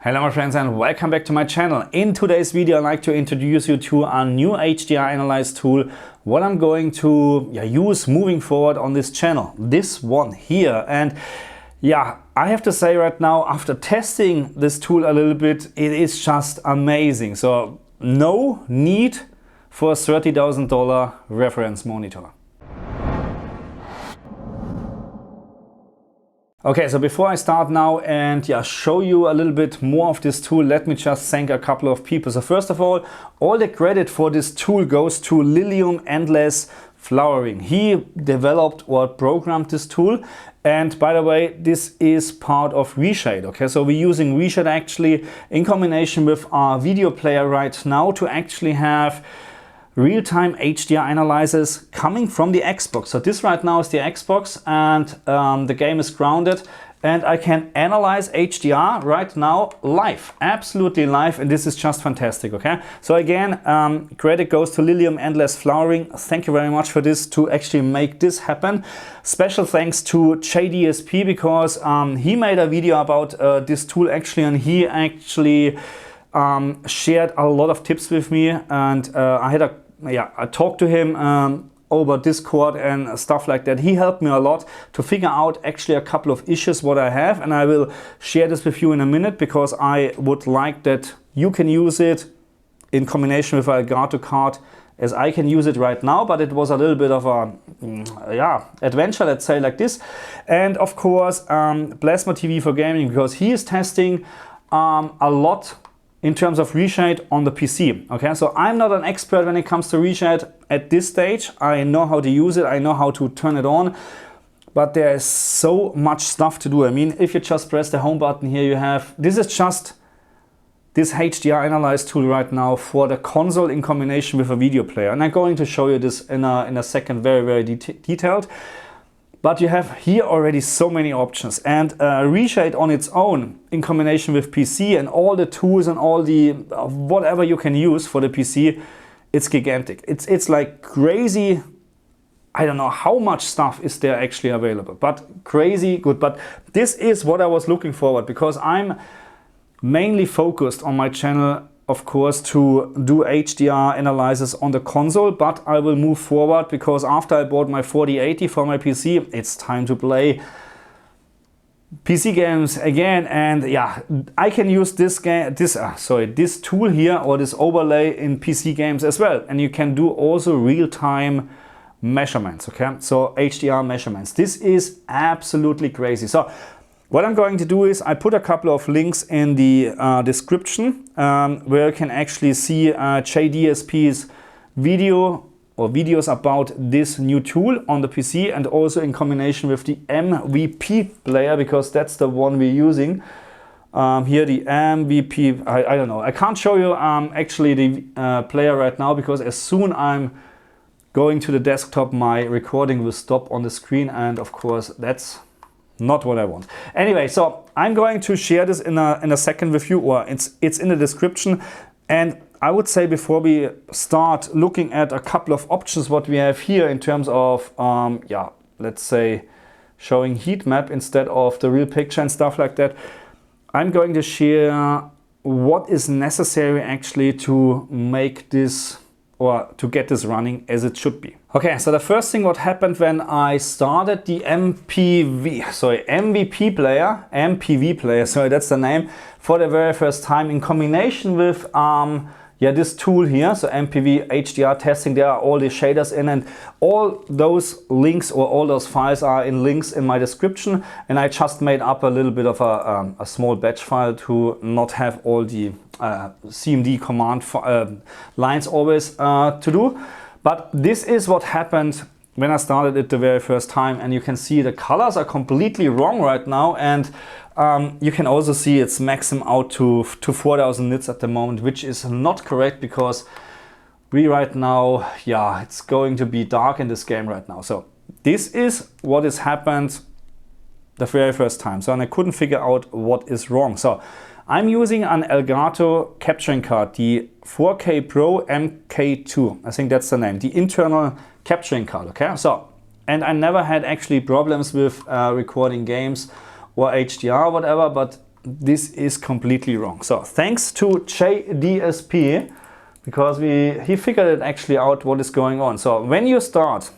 Hello my friends and welcome back to my channel. In today's video I'd like to introduce you to a new HDR analyze tool, what I'm going to use moving forward on this channel. This one here. And yeah, I have to say right now, after testing this tool a little bit, it is just amazing. So no need for a $30,000 reference monitor. Okay, so before I start now and show you a little bit more of this tool, let me just thank a couple of people. So first of all the credit for this tool goes to Lilium Endless Flowering. He developed or programmed this tool, and by the way, this is part of ReShade. Okay, so we're using ReShade actually in combination with our video player right now to actually have real-time HDR analyzers coming from the Xbox. So this right now is the Xbox, and the game is grounded, and I can analyze HDR right now live, absolutely live, and this is just fantastic. Okay, so again, credit goes to Lilium Endless Flowering. Thank you very much for this, to actually make this happen. Special thanks to JDSP, because he made a video about this tool actually, and he actually shared a lot of tips with me, and I talked to him over Discord and stuff like that. He helped me a lot to figure out actually a couple of issues what I have, and I will share this with you in a minute, because I would like that you can use it in combination with Elgato Card as I can use it right now. But it was a little bit of a adventure, let's say like this. And of course Plasma TV for gaming, because he is testing a lot in terms of ReShade on the PC. Okay, so I'm not an expert when it comes to ReShade at this stage. I know how to use it, I know how to turn it on, but there is so much stuff to do. I mean, if you just press the home button here, you have, this is just this HDR analyze tool right now for the console in combination with a video player. And I'm going to show you this in a second, very detailed. But you have here already so many options, and ReShade on its own in combination with PC and all the tools and all the whatever you can use for the PC, it's gigantic. It's like crazy. I don't know how much stuff is there actually available, but crazy good. But this is what I was looking forward, because I'm mainly focused on my channel, of course, to do HDR analysis on the console, but I will move forward, because after I bought my 4080 for my PC, it's time to play PC games again. And yeah, I can use this tool here, or this overlay, in PC games as well. And you can do also real-time measurements. Okay, so HDR measurements. This is absolutely crazy. So what I'm going to do is I put a couple of links in the description where you can actually see JDSP's video or videos about this new tool on the PC, and also in combination with the MVP player, because that's the one we're using. Here the MVP, I don't know. I can't show you actually the player right now, because as soon I'm going to the desktop, my recording will stop on the screen, and of course that's not what I want. Anyway, so I'm going to share this in a second with you, or it's in the description. And I would say, before we start looking at a couple of options what we have here in terms of let's say showing heat map instead of the real picture and stuff like that, I'm going to share what is necessary actually to make this, or to get this running as it should be. Okay, so the first thing what happened when I started the MVP player, sorry, that's the name, for the very first time in combination with this tool here, so MPV HDR testing. There are all the shaders in, and all those links or all those files are in links in my description. And I just made up a little bit of a small batch file to not have all the CMD command lines always to do. But this is what happened when I started it the very first time, and you can see the colors are completely wrong right now, and you can also see it's maxing out to 4000 nits at the moment, which is not correct, because we right now, it's going to be dark in this game right now. So this is what has happened the very first time. So, and I couldn't figure out what is wrong. So I'm using an Elgato capturing card, the 4K Pro MK2. I think that's the name, the internal capturing card. Okay, so, and I never had actually problems with recording games or HDR or whatever, but this is completely wrong. So thanks to JDSP, because he figured it actually out what is going on. So when you start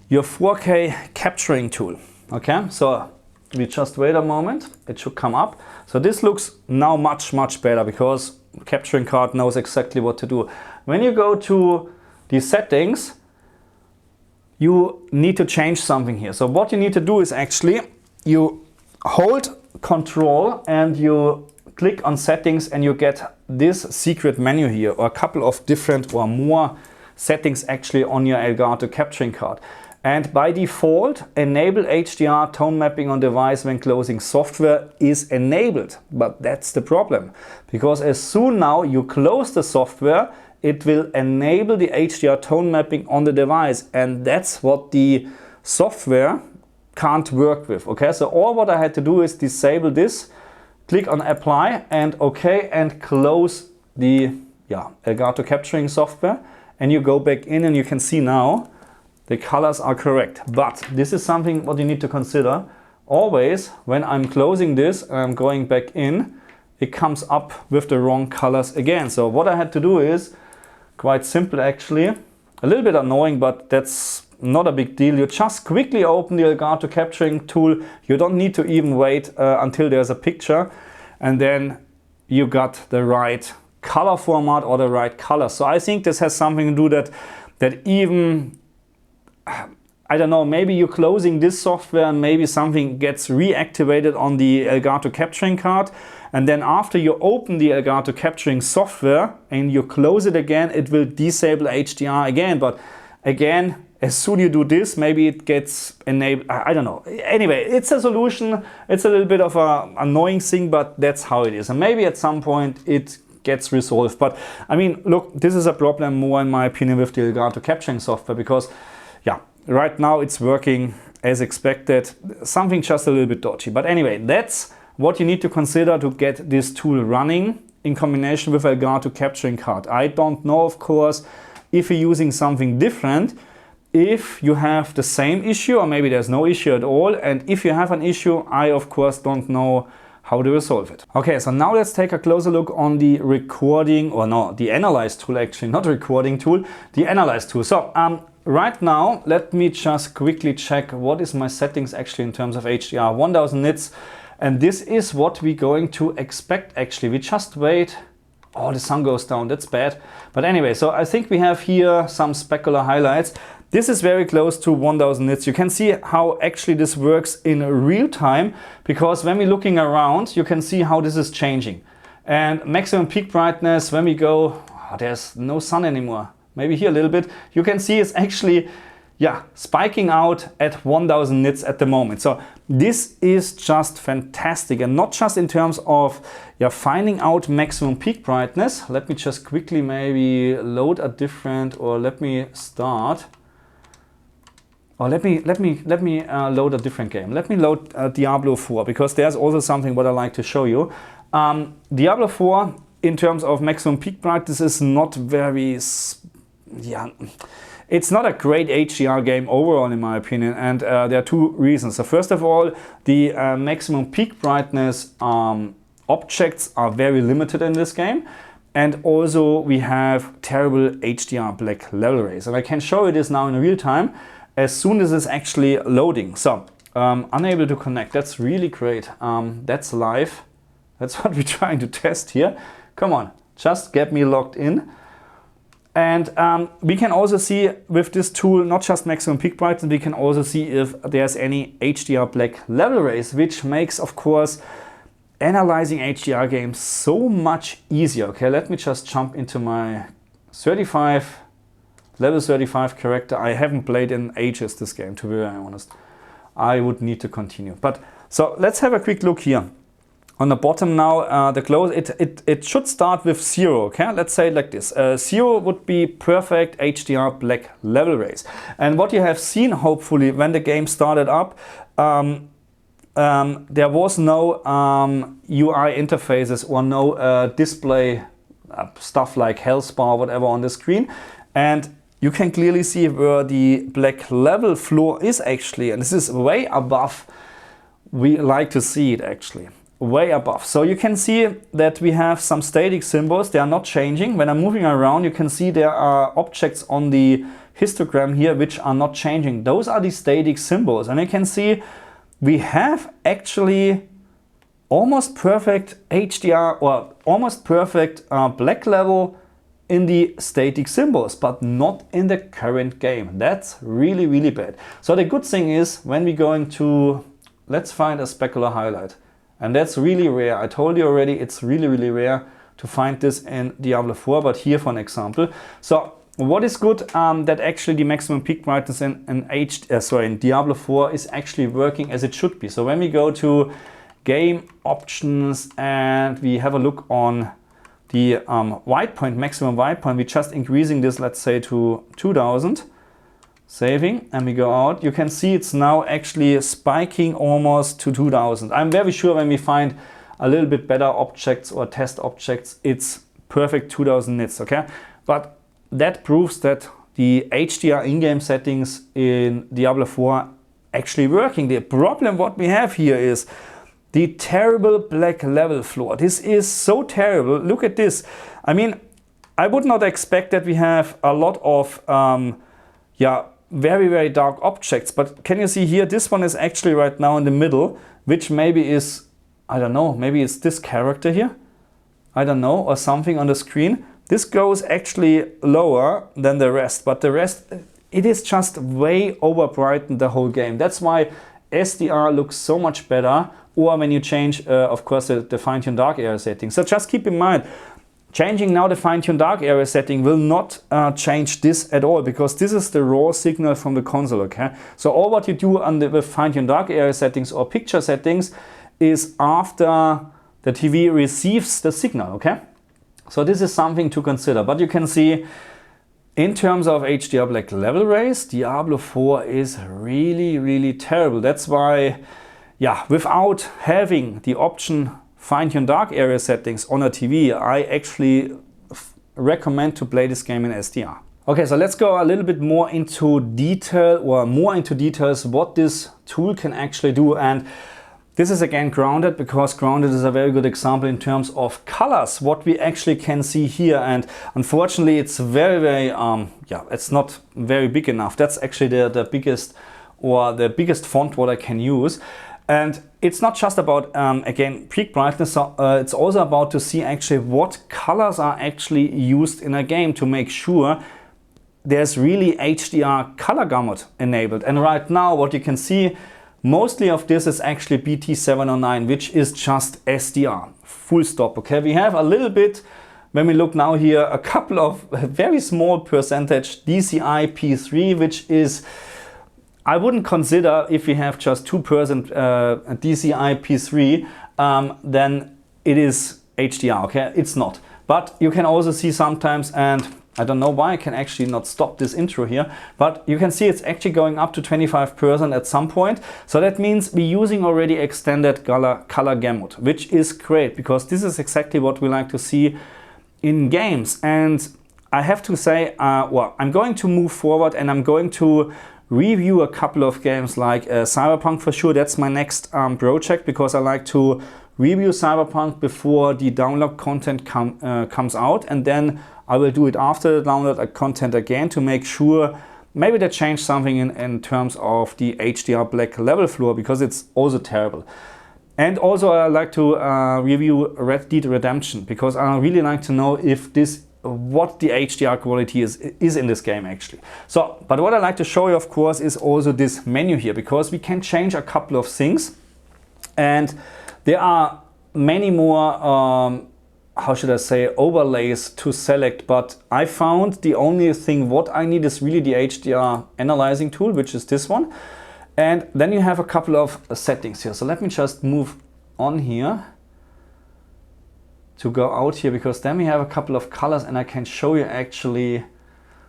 your 4K capturing tool, okay, so we just wait a moment, it should come up. So this looks now much better because capturing card knows exactly what to do. When you go to the settings, you need to change something here. So what you need to do is actually you hold Control and you click on settings and you get this secret menu here, or a couple of different or more settings actually on your Elgato capturing card. And by default, enable HDR tone mapping on device when closing software is enabled. But that's the problem, because as soon now you close the software, it will enable the HDR tone mapping on the device. And that's what the software can't work with. Okay, so all what I had to do is disable this, click on apply and OK, and close the Elgato capturing software. And you go back in and you can see now the colors are correct. But this is something what you need to consider. Always when I'm closing this and I'm going back in, it comes up with the wrong colors again. So what I had to do is quite simple actually, a little bit annoying, but that's not a big deal. You just quickly open the Elgato capturing tool. You don't need to even wait until there's a picture, and then you got the right color format or the right color. So I think this has something to do that even, I don't know, maybe you're closing this software and maybe something gets reactivated on the Elgato capturing card, and then after you open the Elgato capturing software and you close it again, it will disable HDR again. But again, as soon as you do this, maybe it gets enabled. I don't know. Anyway, it's a solution. It's a little bit of an annoying thing, but that's how it is. And maybe at some point it gets resolved. But I mean, look, this is a problem more in my opinion with the Elgato capturing software, because right now it's working as expected. Something just a little bit dodgy. But anyway, that's what you need to consider to get this tool running in combination with Elgato capturing card. I don't know, of course, if you're using something different, if you have the same issue or maybe there's no issue at all. And if you have an issue, I of course don't know how to resolve it. Okay, so now let's take a closer look on the recording, or no, the analyze tool actually, not recording tool, the analyze tool. So right now, let me just quickly check what is my settings actually in terms of HDR, 1000 nits. And this is what we're going to expect actually. We just wait. Oh, the sun goes down, that's bad. But anyway, so I think we have here some specular highlights. This is very close to 1000 nits. You can see how actually this works in real time, because when we're looking around, you can see how this is changing. And maximum peak brightness, when we go, there's no sun anymore. Maybe here a little bit. You can see it's actually, spiking out at 1000 nits at the moment. So this is just fantastic, and not just in terms of finding out maximum peak brightness. Let me just quickly maybe load a different, or let me start. Or let me load a different game. Let me load Diablo 4, because there's also something what I like to show you. Diablo 4 in terms of maximum peak brightness is not very, it's not a great HDR game overall in my opinion, and there are two reasons. So first of all, the maximum peak brightness objects are very limited in this game, and also we have terrible HDR black level rays. And I can show you this now in real time as soon as it's actually loading. So unable to connect, that's really great. That's live, that's what we're trying to test here. Come on, just get me logged in. And we can also see with this tool, not just maximum peak brightness, we can also see if there's any HDR black level rays, which makes, of course, analyzing HDR games so much easier. Okay, let me just jump into my level 35 character. I haven't played in ages this game, to be very honest. I would need to continue. But so let's have a quick look here. On the bottom now, the close, it should start with 0, okay? Let's say it like this. 0 would be perfect HDR black level rays. And what you have seen, hopefully, when the game started up, there was no UI interfaces or no display stuff like health bar or whatever on the screen. And you can clearly see where the black level floor is actually. And this is way above we like to see it actually. way above. So you can see that we have some static symbols. They are not changing. When I'm moving around, you can see there are objects on the histogram here which are not changing. Those are the static symbols. And you can see we have actually almost perfect HDR or almost perfect black level in the static symbols, but not in the current game. That's really, really bad. So the good thing is when we're going to, let's find a specular highlight. And that's really rare. I told you already, it's really, really rare to find this in Diablo 4, but here for an example. So what is good, that actually the maximum peak brightness in Diablo 4 is actually working as it should be. So when we go to game options and we have a look on the white point, maximum white point, we're just increasing this, let's say to 2000. Saving, and we go out, you can see it's now actually spiking almost to 2000. I'm very sure when we find a little bit better objects or test objects, it's perfect 2000 nits, okay? But that proves that the HDR in-game settings in Diablo 4 actually working. The problem what we have here is the terrible black level floor. This is so terrible. Look at this. I mean, I would not expect that we have a lot of very, very dark objects, but can you see here, this one is actually right now in the middle, which maybe is, I don't know, maybe it's this character here, I don't know, or something on the screen. This goes actually lower than the rest, but the rest, it is just way over brightened the whole game. That's why SDR looks so much better, or when you change, of course, the fine-tune dark area setting. So just keep in mind, changing now the fine-tune dark area setting will not change this at all, because this is the raw signal from the console, okay? So all what you do with fine-tune dark area settings or picture settings is after the TV receives the signal, okay? So this is something to consider. But you can see in terms of HDR black level raise, Diablo 4 is really, really terrible. That's why, yeah, without having the option fine-tune dark area settings on a TV, I actually recommend to play this game in SDR. Okay, so let's go a little bit more into detail, or more into details what this tool can actually do. And this is again grounded, because grounded is a very good example in terms of colors, what we actually can see here. And unfortunately, it's very, very, it's not very big enough. That's actually the biggest font what I can use. And it's not just about, again, peak brightness, it's also about to see actually what colors are actually used in a game to make sure there's really HDR color gamut enabled. And right now what you can see, mostly of this is actually BT709, which is just SDR, full stop, okay? We have a little bit, when we look now here, a couple of very small percentage DCI P3, which is, I wouldn't consider, if we have just 2% DCI P3, then it is HDR, okay? It's not. But you can also see sometimes, and I don't know why I can actually not stop this intro here, but you can see it's actually going up to 25% at some point. So that means we're using already extended color gamut, which is great, because this is exactly what we like to see in games. And I have to say, well, I'm going to move forward and I'm going to review a couple of games like Cyberpunk for sure. That's my next project, because I like to review Cyberpunk before the download content comes out, and then I will do it after the download content again to make sure maybe they change something in terms of the HDR black level floor, because it's also terrible. And also I like to review Red Dead Redemption, because I really like to know if this what the HDR quality is in this game actually. So, but what I like to show you, of course, is also this menu here, because we can change a couple of things, and there are many more, how should I say, overlays to select, but I found the only thing what I need is really the HDR analyzing tool, which is this one. And then you have a couple of settings here. So let me just move on here to go out here, because then we have a couple of colors and I can show you actually.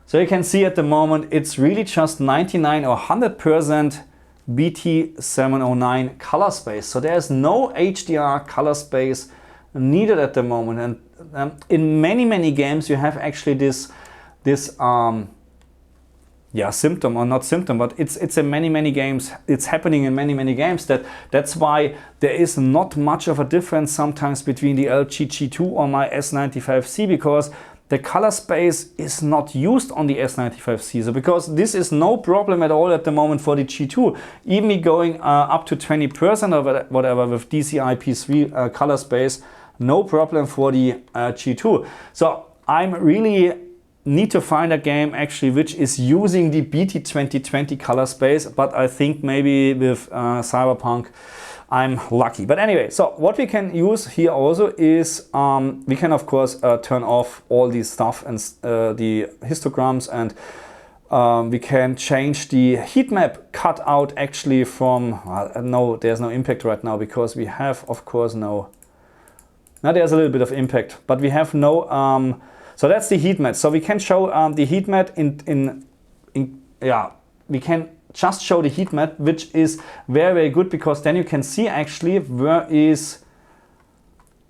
So you can see at the moment it's really just 99 or 100% BT709 color space. So there's no HDR color space needed at the moment. And in many games you have actually this symptom, or not symptom, but it's in many games. It's happening in many games. That's why there is not much of a difference sometimes between the LG G2 or my S95C, because the color space is not used on the S95C. So because this is no problem at all at the moment for the G2, even me going up to 20% or whatever with DCI-P3 color space, no problem for the G2. So I'm really need to find a game actually which is using the BT 2020 color space, but I think maybe with Cyberpunk I'm lucky. But anyway, so what we can use here also is we can of course turn off all these stuff and the histograms, and we can change the heat map cutout actually from no, there's no impact right now because we have of course now there's a little bit of impact, but we have no so that's the heat map. So we can show the heat map we can just show the heat map, which is very good, because then you can see actually where is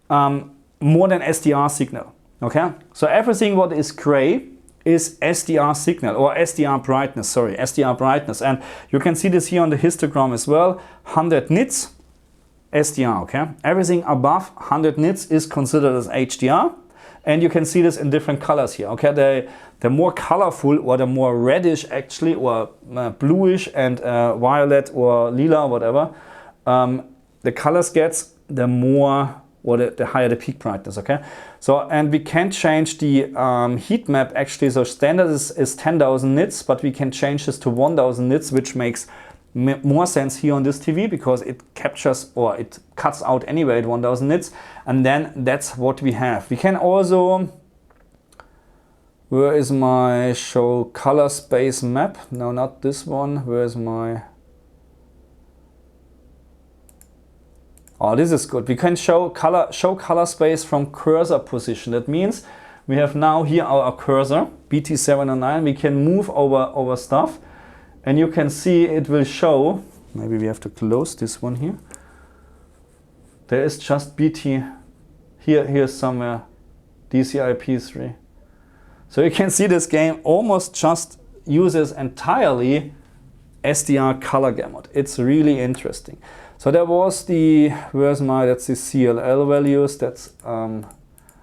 more than SDR signal. Okay, so everything what is gray is SDR signal, or SDR brightness, sorry, SDR brightness. And you can see this here on the histogram as well, 100 nits SDR, okay? Everything above 100 nits is considered as HDR. And you can see this in different colors here, okay? The more colorful, or the more reddish actually, or bluish and violet or lila, whatever, the colors gets, the more, or the higher the peak brightness, okay? So, and we can change the heat map actually. So standard is 10,000 nits, but we can change this to 1,000 nits, which makes more sense here on this TV, because it captures, or it cuts out anyway at 1000 nits, and then that's what we have. We can also, where is my show color space map? No, not this one. Where is my, oh, this is good. We can show color space from cursor position. That means we have now here our cursor BT709. We can move over stuff. And you can see it will show, maybe we have to close this one here. There is just BT, here's somewhere, DCI-P3. So you can see this game almost just uses entirely SDR color gamut. It's really interesting. So there was the, where's my, that's the CLL values. That's,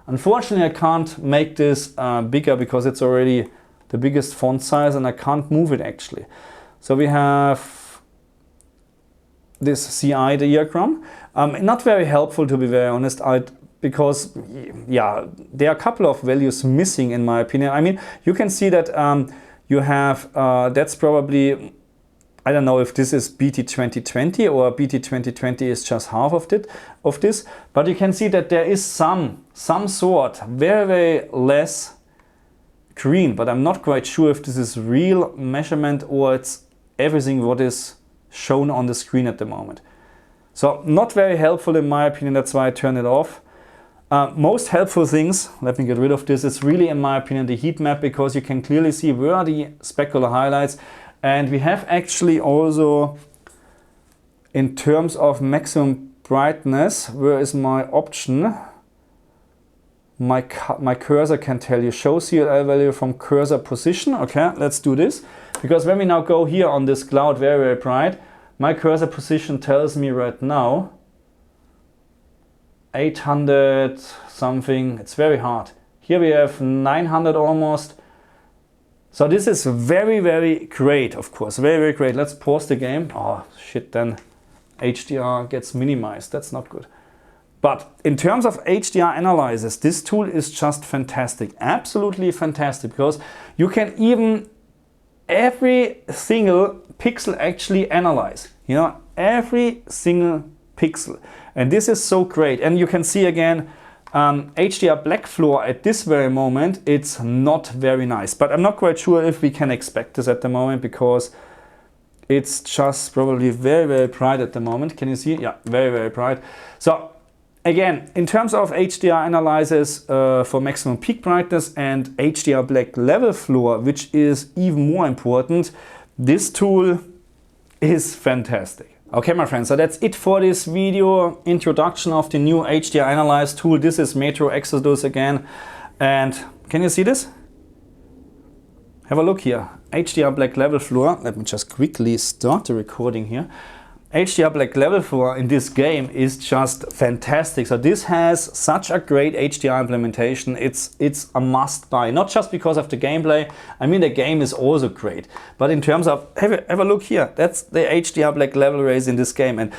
unfortunately I can't make this bigger because it's already the biggest font size, and I can't move it actually. So we have this CI diagram. Not very helpful, to be very honest, because yeah, there are a couple of values missing in my opinion. I mean, you can see that you have, that's probably, I don't know if this is BT 2020 or BT 2020 is just half of this, but you can see that there is some sort, very less green, but I'm not quite sure if this is real measurement or it's everything what is shown on the screen at the moment. So not very helpful in my opinion, that's why I turn it off. Most helpful things, let me get rid of this, it's really in my opinion the heat map, because you can clearly see where are the specular highlights, and we have actually also in terms of maximum brightness, where is my option? My cursor can tell you show CLL value from cursor position. Okay, let's do this, because when we now go here on this cloud very bright, my cursor position tells me right now 800 something. It's very hard. Here we have 900 almost. So this is very great, of course, very great. Let's pause the game. Oh shit, then HDR gets minimized. That's not good. But in terms of HDR analysis, this tool is just fantastic, absolutely fantastic, because you can even every single pixel actually analyze, you know, every single pixel. And this is so great. And you can see again, HDR black floor at this very moment, it's not very nice, but I'm not quite sure if we can expect this at the moment, because it's just probably very bright at the moment. Can you see? Yeah, very bright. So again, in terms of HDR analysis for maximum peak brightness and HDR black level floor, which is even more important, this tool is fantastic. Okay, my friends, so that's it for this video introduction of the new HDR Analyze tool. This is Metro Exodus again. And can you see this? Have a look here. HDR black level floor, let me just quickly start the recording here. HDR black level floor in this game is just fantastic. So this has such a great HDR implementation. It's a must buy, not just because of the gameplay. I mean, the game is also great, but in terms of, have a look here. That's the HDR black level raise in this game. And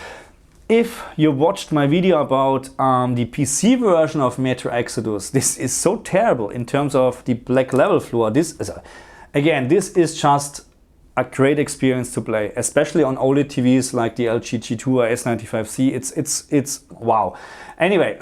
if you watched my video about the PC version of Metro Exodus, this is so terrible in terms of the black level floor. This is this is just a great experience to play, especially on OLED TVs like the LG G2 or S95C. It's wow. Anyway,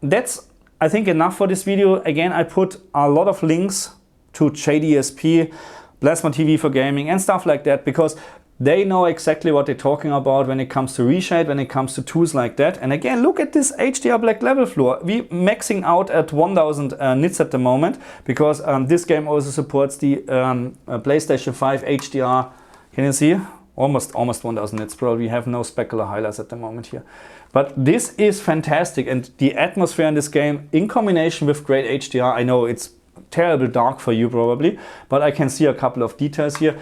that's I think enough for this video. Again, I put a lot of links to JDSP, Plasma TV for gaming and stuff like that, because they know exactly what they're talking about when it comes to ReShade, when it comes to tools like that. And again, look at this HDR black level floor. We're maxing out at 1000 nits at the moment, because this game also supports the PlayStation 5 HDR. Can you see? Almost 1000 nits. Probably have no specular highlights at the moment here. But this is fantastic, and the atmosphere in this game in combination with great HDR. I know it's terrible dark for you probably, but I can see a couple of details here.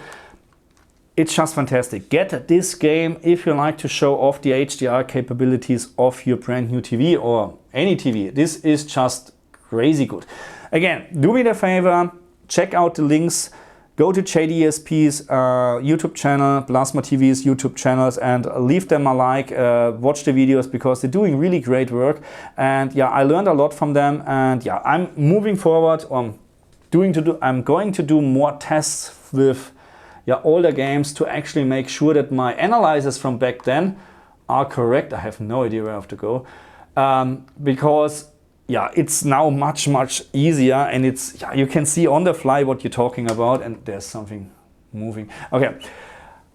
It's just fantastic. Get this game if you like to show off the HDR capabilities of your brand new TV or any TV. This is just crazy good. Again, do me the favor, check out the links, go to JDSP's YouTube channel, Plasma TV's YouTube channels, and leave them a like, watch the videos, because they're doing really great work. And yeah, I learned a lot from them, and yeah, I'm moving forward. I'm going to do more tests with older games to actually make sure that my analyzers from back then are correct. I have no idea where I have to go, because it's now much easier, and it's you can see on the fly what you're talking about, and there's something moving. Okay,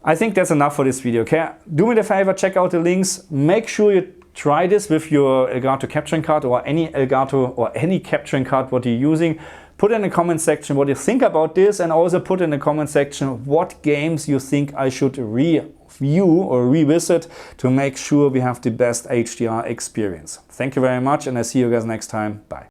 I think that's enough for this video. Okay, do me the favor, check out the links, make sure you try this with your Elgato capturing card or any Elgato or any capturing card what you're using. Put in the comment section what you think about this, and also put in the comment section what games you think I should review or revisit to make sure we have the best HDR experience. Thank you very much, and I see you guys next time. Bye.